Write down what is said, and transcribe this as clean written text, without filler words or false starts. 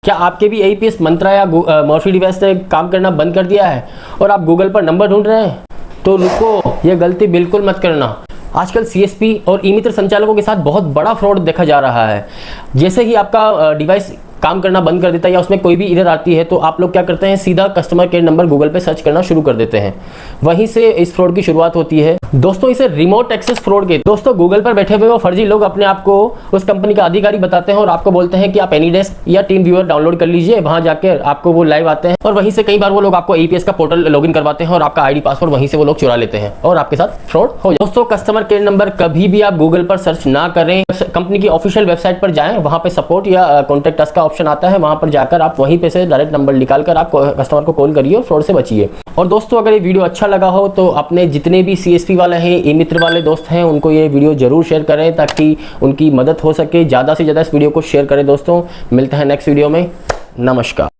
क्या आपके भी APS मंत्रा या मॉर्फी डिवाइस ने काम करना बंद कर दिया है और आप गूगल पर नंबर ढूंढ रहे हैं? तो रुको, ये गलती बिल्कुल मत करना। आजकल CSP और ई-मित्र संचालकों के साथ बहुत बड़ा फ्रॉड देखा जा रहा है। जैसे ही आपका डिवाइस काम करना बंद कर देता है या उसमें कोई भी एरर आती है तो आप लोग क्या करते हैं, सीधा कस्टमर केयर नंबर गूगल पे सर्च करना शुरू कर देते हैं। वहीं से इस फ्रॉड की शुरुआत होती है। दोस्तों, इसे रिमोट एक्सेस फ्रॉड के दोस्तों गूगल पर बैठे हुए वो फर्जी लोग अपने आप को उस कंपनी का अधिकारी बताते हैं और आपको बोलते हैं कि आप एनीडेस्क या टीम व्यूअर डाउनलोड कर लीजिए। वहां जाकर आपको वो लाइव आते हैं और वहीं से कई बार वो लोग आपको APS का पोर्टल लॉगिन करवाते हैं और आपका ID पासवर्ड वहीं से वो लोग चुरा लेते हैं और आपके साथ फ्रॉड हो जाए। दोस्तों, कस्टमर केयर नंबर कभी भी आप गूगल पर सर्च ना करें। कंपनी की ऑफिशियल वेबसाइट पर जाएं, वहां पे सपोर्ट या कॉन्टेक्ट अस का ऑप्शन आता है। वहां पर जाकर आप वहीं पे से डायरेक्ट नंबर निकालकर आप कस्टमर को कॉल करिए और फ्रॉड से बचिए। और दोस्तों, अगर ये वीडियो अच्छा लगा हो तो अपने जितने भी CSP वाले हैं, ई-मित्र वाले दोस्त हैं, उनको ये वीडियो जरूर शेयर करें ताकि उनकी मदद हो सके। ज़्यादा से ज़्यादा इस वीडियो को शेयर करें। दोस्तों, मिलते हैं नेक्स्ट वीडियो में। नमस्कार।